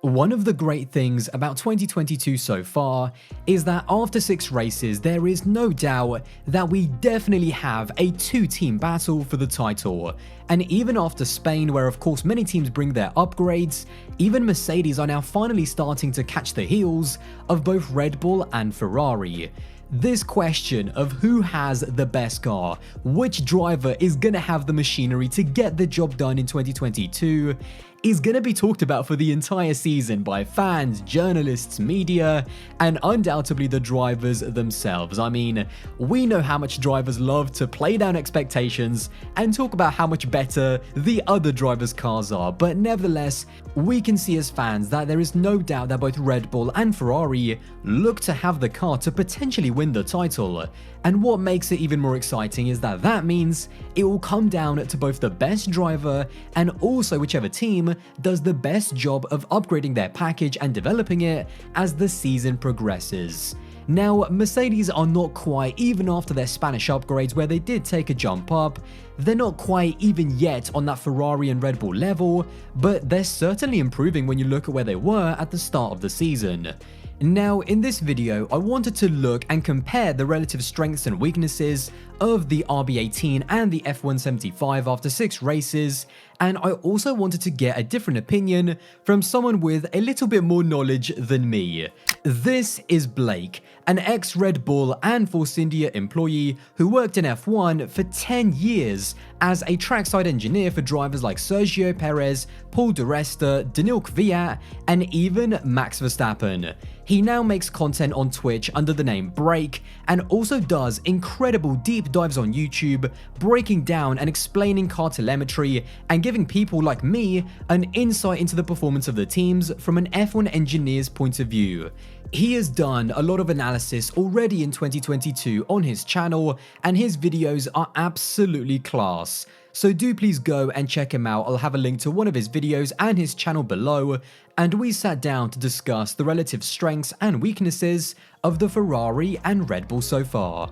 One of the great things about 2022 so far is that after 6 races, there is no doubt that we definitely have a 2-team battle for the title. And even after Spain, where of course many teams bring their upgrades, even Mercedes are now finally starting to catch the heels of both Red Bull and Ferrari. This question of who has the best car, which driver is gonna have the machinery to get the job done in 2022, is going to be talked about for the entire season by fans, journalists, media, and undoubtedly the drivers themselves. I mean, we know how much drivers love to play down expectations and talk about how much better the other drivers' cars are, but nevertheless, we can see as fans that there is no doubt that both Red Bull and Ferrari look to have the car to potentially win the title. And what makes it even more exciting is that that means it will come down to both the best driver and also whichever team does the best job of upgrading their package and developing it as the season progresses. Now, Mercedes are not quite, even after their Spanish upgrades where they did take a jump up, they're not quite even yet on that Ferrari and Red Bull level, but they're certainly improving when you look at where they were at the start of the season. Now, in this video, I wanted to look and compare the relative strengths and weaknesses of the RB18 and the F175 after 6 races, and I also wanted to get a different opinion from someone with a little bit more knowledge than me. This is Blake, an ex-Red Bull and Force India employee who worked in F1 for 10 years as a trackside engineer for drivers like Sergio Perez, Paul di Resta, Daniil Kvyat, and even Max Verstappen. He now makes content on Twitch under the name Break, and also does incredible deep dives on YouTube, breaking down and explaining car telemetry and giving people like me an insight into the performance of the teams from an F1 engineer's point of view. He has done a lot of analysis already in 2022 on his channel, and his videos are absolutely class. So do please go and check him out. I'll have a link to one of his videos and his channel below, and we sat down to discuss the relative strengths and weaknesses of the Ferrari and Red Bull so far.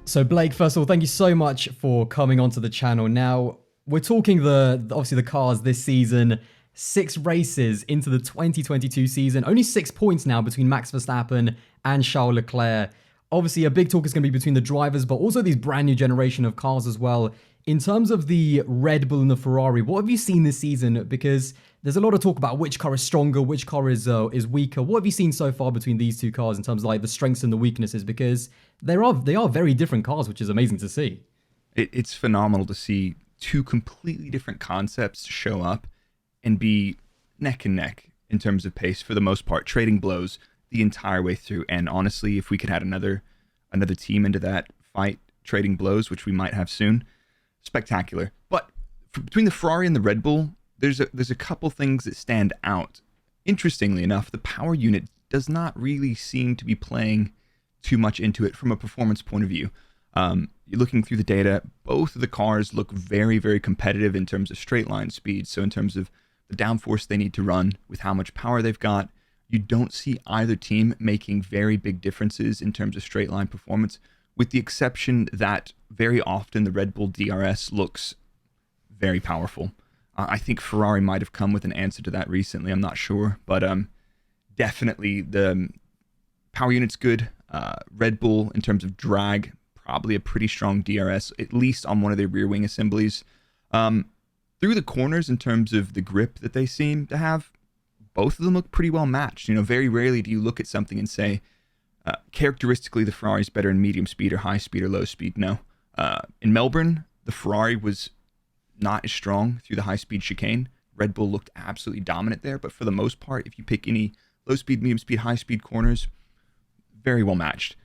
So Blake, first of all, thank you so much for coming onto the channel. Now, we're talking obviously the cars this season. 6 races into the 2022 season, only 6 points now between Max Verstappen and Charles Leclerc. Obviously, a big talk is going to be between the drivers, but also these brand new generation of cars as well. In terms of the Red Bull and the Ferrari, what have you seen this season? Because there's a lot of talk about which car is stronger, which car is weaker. What have you seen so far between these two cars in terms of like the strengths and the weaknesses? Because they are very different cars, which is amazing to see. It's phenomenal to see 2 completely different concepts show up and be neck and neck in terms of pace for the most part, trading blows the entire way through. And honestly, if we could add another team into that fight, trading blows, which we might have soon, spectacular. But between the Ferrari and the Red Bull, there's a couple things that stand out. Interestingly enough, the power unit does not really seem to be playing too much into it from a performance point of view. You're looking through the data, both of the cars look very, very competitive in terms of straight line speed. So in terms of the downforce they need to run with how much power they've got, you don't see either team making very big differences in terms of straight line performance, with the exception that very often the Red Bull DRS looks very powerful. I think Ferrari might have come with an answer to that recently, I'm not sure, but definitely the power unit's good. Red Bull, in terms of drag, probably a pretty strong DRS, at least on one of their rear wing assemblies. Through the corners, in terms of the grip that they seem to have, both of them look pretty well matched. You know, very rarely do you look at something and say, characteristically, the Ferrari's better in medium speed or high speed or low speed. No. In Melbourne, the Ferrari was not as strong through the high speed chicane. Red Bull looked absolutely dominant there, but for the most part, if you pick any low speed, medium speed, high speed corners, very well matched.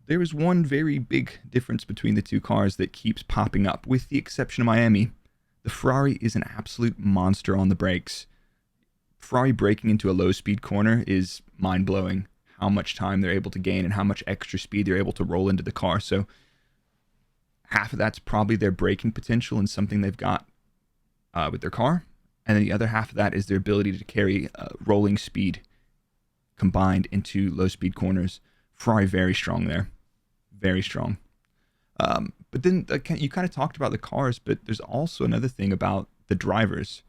There is one very big difference between the 2 cars that keeps popping up, with the exception of Miami. The Ferrari is an absolute monster on the brakes. Ferrari braking into a low-speed corner is mind-blowing, how much time they're able to gain and how much extra speed they're able to roll into the car. So half of that's probably their braking potential and something they've got with their car. And then the other half of that is their ability to carry rolling speed combined into low-speed corners. Ferrari very strong there. Very strong. But then you kind of talked about the cars, but there's also another thing about the drivers.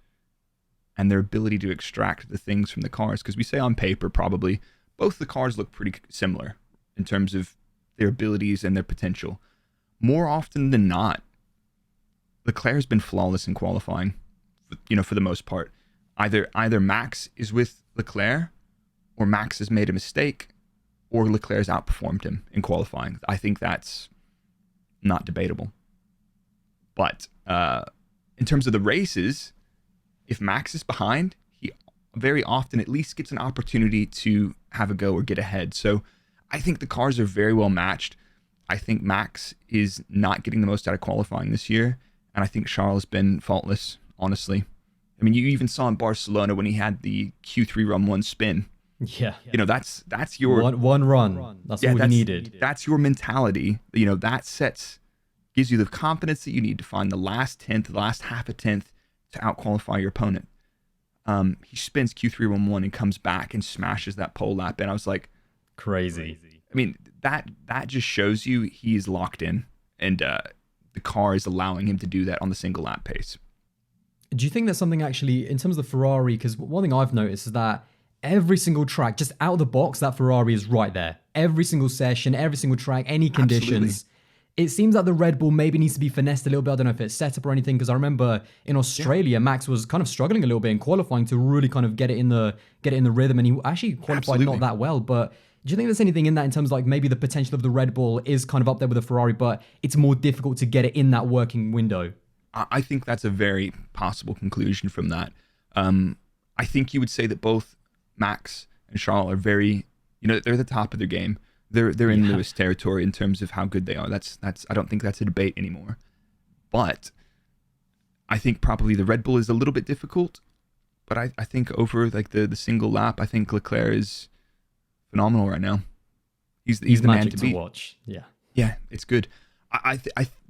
and their ability to extract the things from the cars. Because we say on paper, probably both the cars look pretty similar in terms of their abilities and their potential. More often than not, Leclerc has been flawless in qualifying, for the most part. Either Max is with Leclerc, or Max has made a mistake, or Leclerc has outperformed him in qualifying. I think that's not debatable. But in terms of the races, if Max is behind, he very often at least gets an opportunity to have a go or get ahead. So I think the cars are very well matched. I think Max is not getting the most out of qualifying this year, and I think Charles has been faultless, honestly. I mean, you even saw in Barcelona when he had the Q3 run 1 spin. Yeah. That's your one run. That's all he needed. That's your mentality. That gives you the confidence that you need to find the last tenth, the last half a tenth to outqualify your opponent. He spins Q311 and comes back and smashes that pole lap, and I was like, crazy. I mean, that just shows you he's locked in, and the car is allowing him to do that on the single lap pace. Do you think there's something actually in terms of the Ferrari? Because one thing I've noticed is that every single track, just out of the box, that Ferrari is right there. Every single session, every single track, any conditions. Absolutely. It seems like the Red Bull maybe needs to be finessed a little bit. I don't know if it's set up or anything, because I remember in Australia, Max was kind of struggling a little bit in qualifying to really kind of get it in the rhythm, and he actually qualified not that well. But do you think there's anything in that in terms of like maybe the potential of the Red Bull is kind of up there with the Ferrari, but it's more difficult to get it in that working window? I think that's a very possible conclusion from that. I think you would say that both Max and Charles are very, they're the top of their game. They're in Lewis territory in terms of how good they are. That's I don't think that's a debate anymore. But I think probably the Red Bull is a little bit difficult. But I think over like the single lap, I think Leclerc is phenomenal right now. He's the man to beat. Watch. Yeah, it's good. I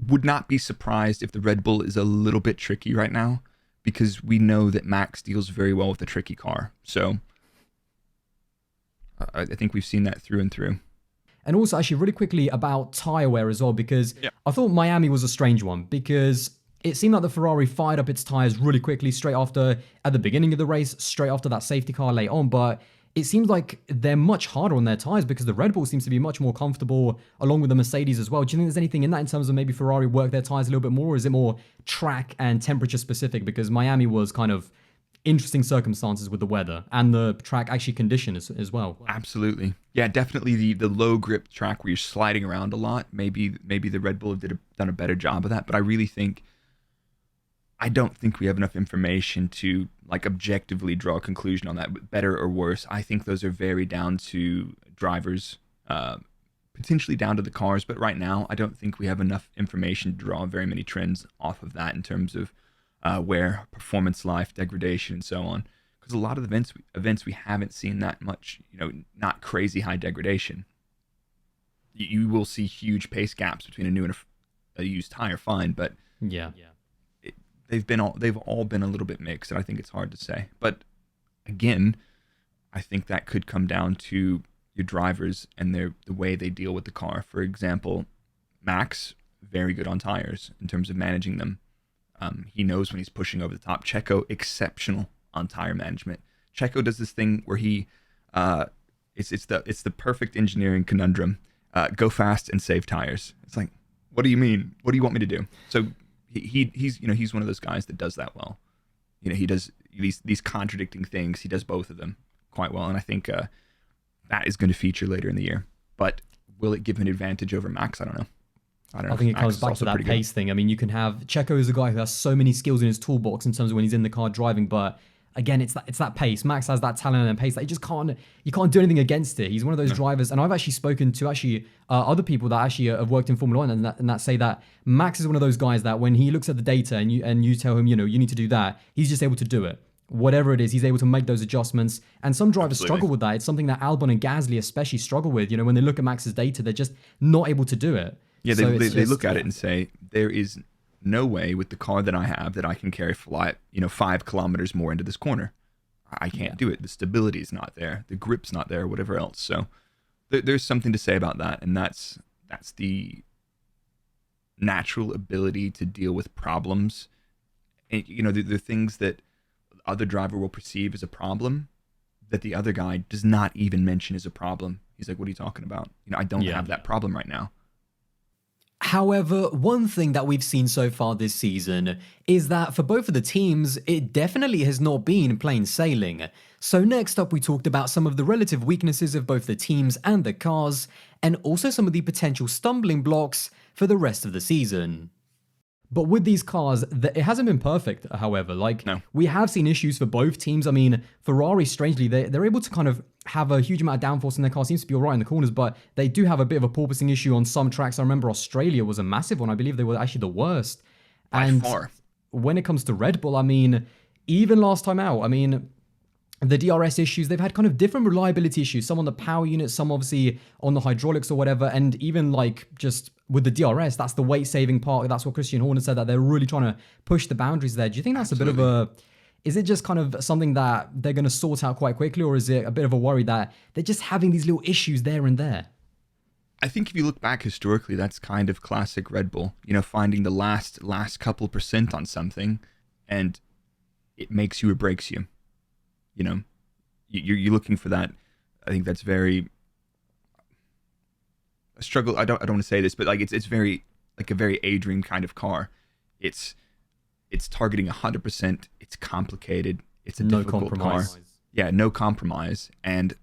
would not be surprised if the Red Bull is a little bit tricky right now, because we know that Max deals very well with a tricky car. So I think we've seen that through and through. And also, actually, really quickly about tyre wear as well, because I thought Miami was a strange one, because it seemed like the Ferrari fired up its tyres really quickly at the beginning of the race, straight after that safety car late on. But it seems like they're much harder on their tyres because the Red Bull seems to be much more comfortable along with the Mercedes as well. Do you think there's anything in that in terms of maybe Ferrari work their tyres a little bit more, or is it more track and temperature specific? Because Miami was kind of interesting circumstances with the weather and the track actually condition as well. Absolutely. Yeah, definitely the low grip track where you're sliding around a lot. Maybe the Red Bull done a better job of that, but I don't think we have enough information to like objectively draw a conclusion on that, better or worse. I think those are very down to drivers, potentially down to the cars, but right now I don't think we have enough information to draw very many trends off of that in terms of wear, performance life, degradation, and so on. Because a lot of the events we haven't seen that much, not crazy high degradation. You will see huge pace gaps between a new and a used tire, fine, but they've all been a little bit mixed, and I think it's hard to say. But again, I think that could come down to your drivers and the way they deal with the car. For example, Max, very good on tires in terms of managing them. He knows when he's pushing over the top. Checo, exceptional on tire management. Checo does this thing where he, it's the perfect engineering conundrum. Go fast and save tires. It's like, what do you mean? What do you want me to do? So he's one of those guys that does that well. He does these contradicting things. He does both of them quite well, and I think that is going to feature later in the year. But will it give an advantage over Max? I don't know. I think it comes back to that pace thing. I mean, you can have Checo is a guy who has so many skills in his toolbox in terms of when he's in the car driving, but again, it's that pace. Max has that talent and pace that you can't do anything against it. He's one of those drivers, and I've actually spoken to other people that actually have worked in Formula One and that say that Max is one of those guys that when he looks at the data and you tell him, you need to do that, he's just able to do it. Whatever it is, he's able to make those adjustments. And some drivers struggle with that. It's something that Albon and Gasly especially struggle with. When they look at Max's data, they're just not able to do it. Yeah, they look at it and say, there is no way with the car that I have that I can carry 5 kilometers more into this corner. I can't do it. The stability is not there. The grip's not there, whatever else. So there's something to say about that. And that's the natural ability to deal with problems. And, the things that other driver will perceive as a problem that the other guy does not even mention as a problem. He's like, what are you talking about? I don't have that problem right now. However, one thing that we've seen so far this season is that for both of the teams, it definitely has not been plain sailing. So next up, we talked about some of the relative weaknesses of both the teams and the cars, and also some of the potential stumbling blocks for the rest of the season. But with these cars, it hasn't been perfect, however. We have seen issues for both teams. I mean, Ferrari, strangely, they're able to kind of have a huge amount of downforce in their car. Seems to be all right in the corners, but they do have a bit of a porpoising issue on some tracks. I remember Australia was a massive one. I believe they were actually the worst. By far. When it comes to Red Bull, I mean, even last time out, I mean, the DRS issues, they've had kind of different reliability issues. Some on the power unit, some obviously on the hydraulics or whatever. And even just with the DRS, that's the weight saving part. That's what Christian Horner said, that they're really trying to push the boundaries there. Do you think that's a bit of is it just kind of something that they're going to sort out quite quickly, or is it a bit of a worry that they're just having these little issues there and there? I think if you look back historically, that's kind of classic Red Bull, finding the last couple % on something, and it makes you or breaks you. You're looking for that. I think that's very a struggle. I don't want to say this, but it's very like a very A-Dream kind of car. It's targeting 100%. It's complicated. It's a difficult car. Yeah, no compromise. And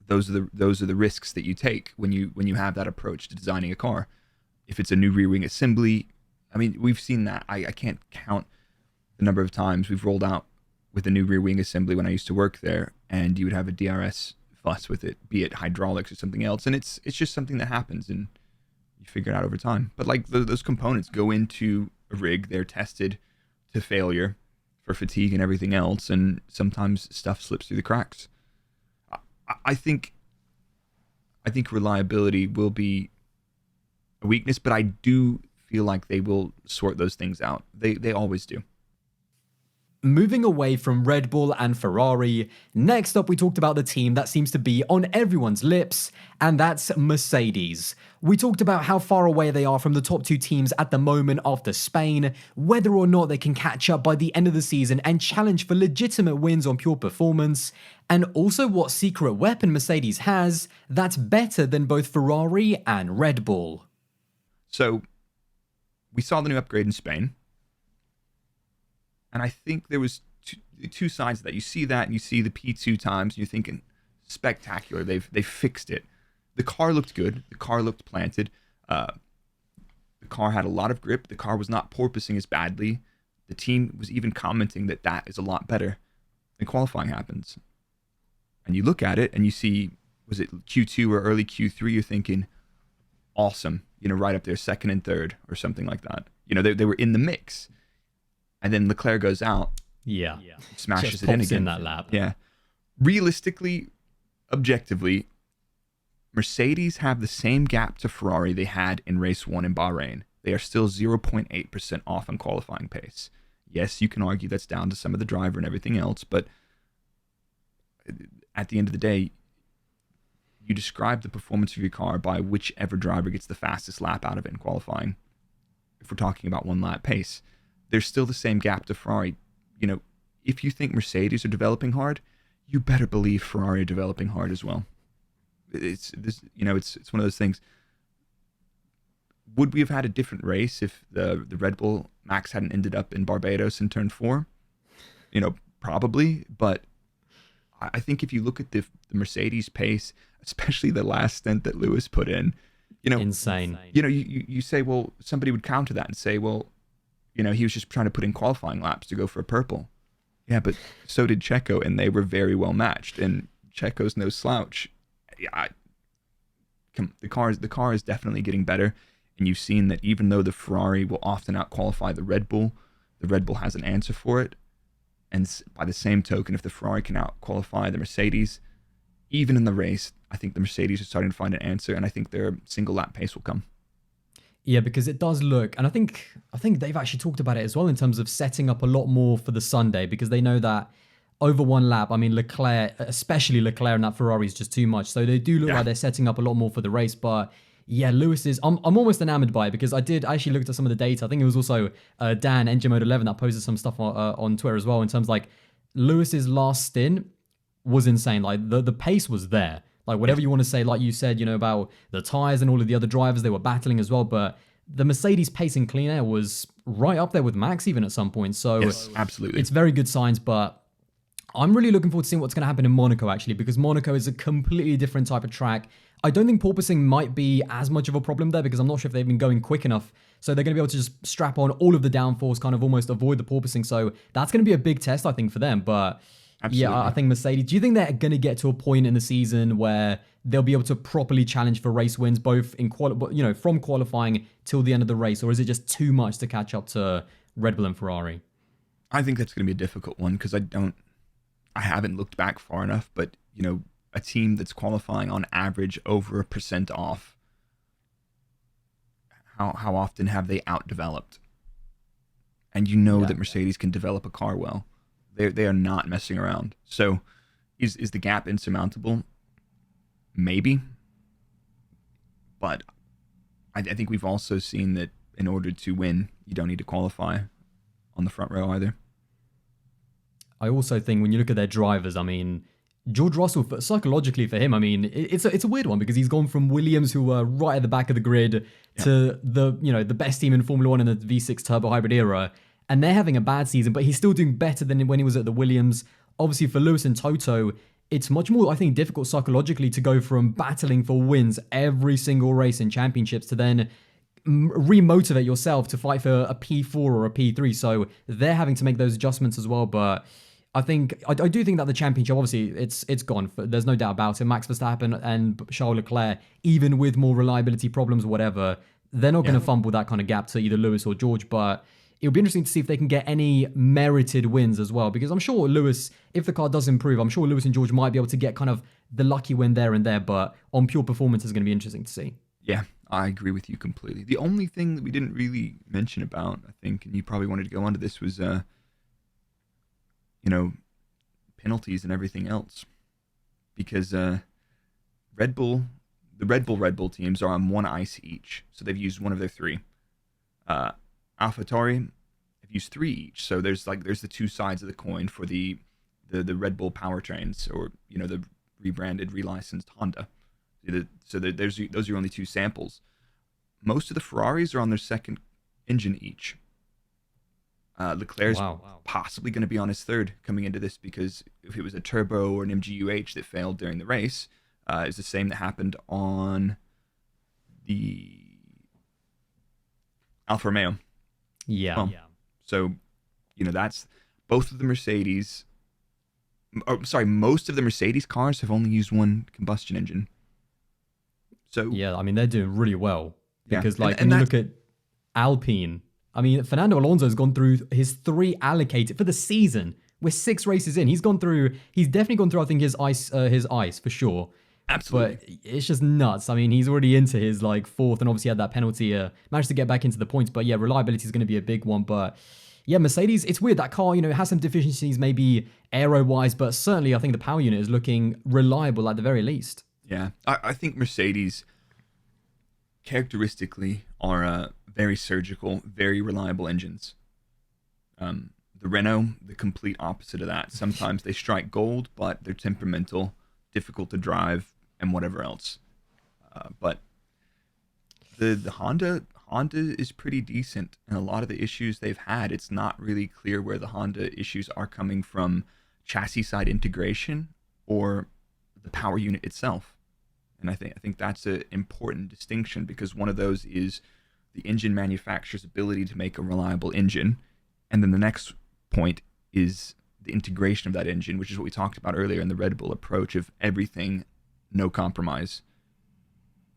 those are the risks that you take when you have that approach to designing a car. If it's a new rear wing assembly, I mean, we've seen that. I can't count the number of times we've rolled out with a new rear wing assembly when I used to work there, and you would have a DRS fuss with it, be it hydraulics or something else, and it's just something that happens, and you figure it out over time. But those components go into a rig, they're tested to failure for fatigue and everything else, and sometimes stuff slips through the cracks. I think reliability will be a weakness, but I do feel like they will sort those things out. They always do. Moving away from Red Bull and Ferrari, next up we talked about the team that seems to be on everyone's lips, and that's Mercedes. We talked about how far away they are from the top two teams at the moment after Spain, whether or not they can catch up by the end of the season and challenge for legitimate wins on pure performance, and also what secret weapon Mercedes has that's better than both Ferrari and Red Bull. So, we saw the new upgrade in Spain. And I think there was two sides of that. You see that, and you see the P2 times, and you're thinking, spectacular. They fixed it. The car looked good. The car looked planted. The car had a lot of grip. The car was not porpoising as badly. The team was even commenting that is a lot better. Then qualifying happens. And you look at it, and you see, was it Q2 or early Q3? You're thinking, awesome. Right up there, second and third, or something like that. They were in the mix. And then Leclerc goes out. Yeah. Smashes just it in pops again. In that lap. Yeah. Realistically, objectively, Mercedes have the same gap to Ferrari they had in race 1 in Bahrain. They are still 0.8% off on qualifying pace. Yes, you can argue that's down to some of the driver and everything else, but at the end of the day, you describe the performance of your car by whichever driver gets the fastest lap out of it in qualifying. If we're talking about 1 lap pace, there's still the same gap to Ferrari. If you think Mercedes are developing hard, you better believe Ferrari are developing hard as well. It's one of those things. Would we have had a different race if the Red Bull Max hadn't ended up in Barbados in turn 4? Probably. But I think if you look at the Mercedes pace, especially the last stint that Lewis put in, insane. You say, well, somebody would counter that and say, well, he was just trying to put in qualifying laps to go for a purple. Yeah, but so did Checo, and they were very well matched. And Checo's no slouch. The car is definitely getting better. And you've seen that even though the Ferrari will often out-qualify the Red Bull has an answer for it. And by the same token, if the Ferrari can out-qualify the Mercedes, even in the race, I think the Mercedes are starting to find an answer, and I think their single lap pace will come. Yeah, because it does look, and I think they've actually talked about it as well in terms of setting up a lot more for the Sunday, because they know that over 1 lap, I mean, especially Leclerc and that Ferrari is just too much. So they do look like they're setting up a lot more for the race. But yeah, Lewis is. I'm almost enamored by it because I did actually looked at some of the data. I think it was also Dan Engine Mode 11 that posted some stuff on Twitter as well in terms of, like, Lewis's last stint was insane. Like the pace was there. Like whatever Yes. you want to say, like you said, about the tires and all of the other drivers, they were battling as well. But the Mercedes pace in clean air was right up there with Max even at some point. So Yes, absolutely. it's very good signs, but I'm really looking forward to seeing what's going to happen in Monaco, actually, because Monaco is a completely different type of track. I don't think porpoising might be as much of a problem there because I'm not sure if they've been going quick enough. So they're going to be able to just strap on all of the downforce, kind of almost avoid the porpoising. So that's going to be a big test, I think, for them. But Absolutely. yeah, I think Mercedes, do you think they're going to get to a point in the season where they'll be able to properly challenge for race wins, both in from qualifying till the end of the race? Or is it just too much to catch up to Red Bull and Ferrari? I think that's going to be a difficult one because I haven't looked back far enough, but a team that's qualifying on average over 1% off, how often have they outdeveloped? And that Mercedes can develop a car well. They are not messing around. So is the gap insurmountable? Maybe. But I think we've also seen that in order to win, you don't need to qualify on the front row either. I also think when you look at their drivers, I mean, George Russell, psychologically for him, I mean, it's a weird one because he's gone from Williams, who were right at the back of the grid, to the best team in Formula One in the V6 turbo hybrid era, and they're having a bad season, but he's still doing better than when he was at the Williams. Obviously, for Lewis and Toto, it's much more, I think, difficult psychologically to go from battling for wins every single race in championships to then remotivate yourself to fight for a P4 or a P3. So they're having to make those adjustments as well, but I do think that the championship, obviously, it's gone. There's no doubt about it. Max Verstappen and Charles Leclerc, even with more reliability problems or whatever, they're not going to fumble that kind of gap to either Lewis or George. But it'll be interesting to see if they can get any merited wins as well. Because I'm sure Lewis, if the car does improve, I'm sure Lewis and George might be able to get kind of the lucky win there and there. But on pure performance, is going to be interesting to see. Yeah, I agree with you completely. The only thing that we didn't really mention about, I think, and you probably wanted to go onto this, was penalties and everything else, because the Red Bull teams are on one ice each, so they've used one of their three. AlphaTauri have used three each, so there's the two sides of the coin for the Red Bull powertrains, or the rebranded, relicensed Honda. So those are your only two samples. Most of the Ferraris are on their second engine each. Leclerc's possibly going to be on his third coming into this, because if it was a turbo or an MGUH that failed during the race, it's the same that happened on the Alfa Romeo. Yeah. So, that's both of the Mercedes. Most of the Mercedes cars have only used one combustion engine. So yeah, I mean, they're doing really well because, when you look at Alpine, I mean, Fernando Alonso has gone through his 3 allocated for the season. We're 6 races in. He's definitely gone through, I think, his ice for sure. Absolutely. But it's just nuts. I mean, he's already into his 4th, and obviously had that penalty, managed to get back into the points. But yeah, reliability is going to be a big one. But yeah, Mercedes, it's weird. That car, it has some deficiencies, maybe aero-wise, but certainly I think the power unit is looking reliable at the very least. Yeah, I think Mercedes characteristically are very surgical, very reliable engines. The Renault, the complete opposite of that. Sometimes they strike gold, but they're temperamental, difficult to drive, and whatever else. But the Honda is pretty decent, and a lot of the issues they've had, it's not really clear where the Honda issues are coming from, chassis side integration or the power unit itself. And I think that's an important distinction, because one of those is the engine manufacturer's ability to make a reliable engine, and then the next point is the integration of that engine, which is what we talked about earlier in the Red Bull approach of everything, no compromise.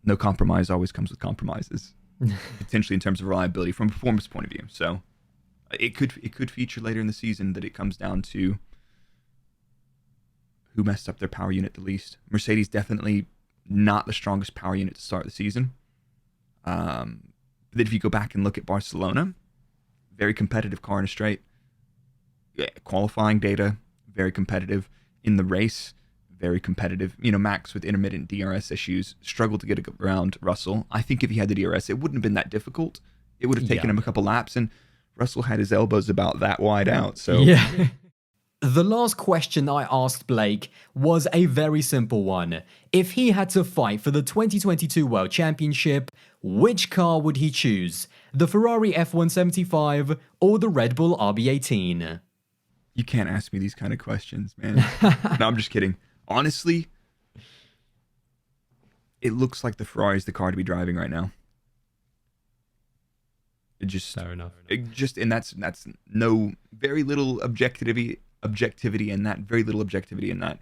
No compromise always comes with compromises, potentially in terms of reliability from a performance point of view. So it could feature later in the season that it comes down to who messed up their power unit the least. Mercedes definitely not the strongest power unit to start the season. But if you go back and look at Barcelona, very competitive car in a straight. Yeah, qualifying data, very competitive. In the race, very competitive. You know, Max with intermittent DRS issues struggled to get around Russell. I think if he had the DRS, it wouldn't have been that difficult. It would have taken him a couple laps, and Russell had his elbows about that wide out. So yeah. The last question I asked Blake was a very simple one. If he had to fight for the 2022 World Championship, which car would he choose? The Ferrari F175 or the Red Bull RB18? You can't ask me these kind of questions, man. No, I'm just kidding. Honestly, it looks like the Ferrari is the car to be driving right now. It just fair enough. And that's no very little objectivity in that. Very little objectivity in that.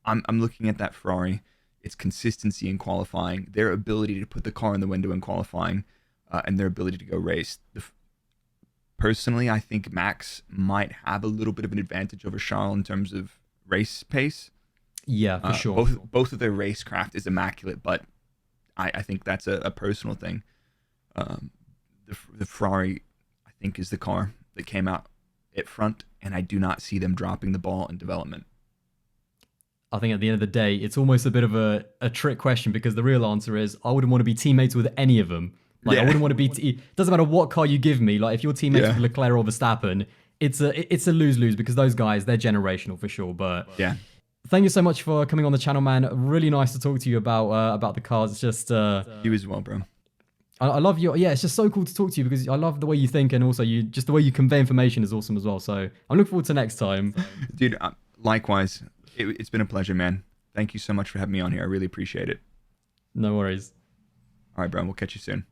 I'm looking at that Ferrari, its consistency in qualifying, their ability to put the car in the window in qualifying, and their ability to go race. Personally, I think Max might have a little bit of an advantage over Charles in terms of race pace. Yeah, for sure. Both of their racecraft is immaculate, but I think that's a personal thing. The Ferrari, I think, is the car that came out at front, and I do not see them dropping the ball in development. I think at the end of the day, it's almost a bit of a trick question, because the real answer is I wouldn't want to be teammates with any of them. Like, I wouldn't want to be... It doesn't matter what car you give me. Like, if you're teammates with Leclerc or Verstappen, it's a lose-lose, because those guys, they're generational for sure. But yeah, thank you so much for coming on the channel, man. Really nice to talk to you about the cars. It's just... you as well, bro. I love your... Yeah, it's just so cool to talk to you, because I love the way you think, and also just the way you convey information is awesome as well. So I'm looking forward to next time. Dude, likewise. It's been a pleasure, man. Thank you so much for having me on here. I really appreciate it. No worries. All right, bro. We'll catch you soon.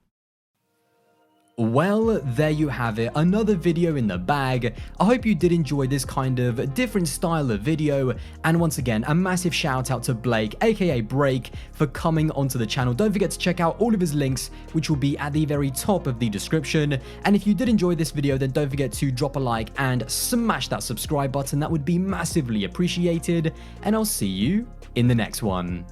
Well, there you have it, another video in the bag. I hope you did enjoy this kind of different style of video, and once again, a massive shout out to Blake, aka Break, for coming onto the channel. Don't forget to check out all of his links, which will be at the very top of the description, and if you did enjoy this video, then don't forget to drop a like and smash that subscribe button. That would be massively appreciated, and I'll see you in the next one.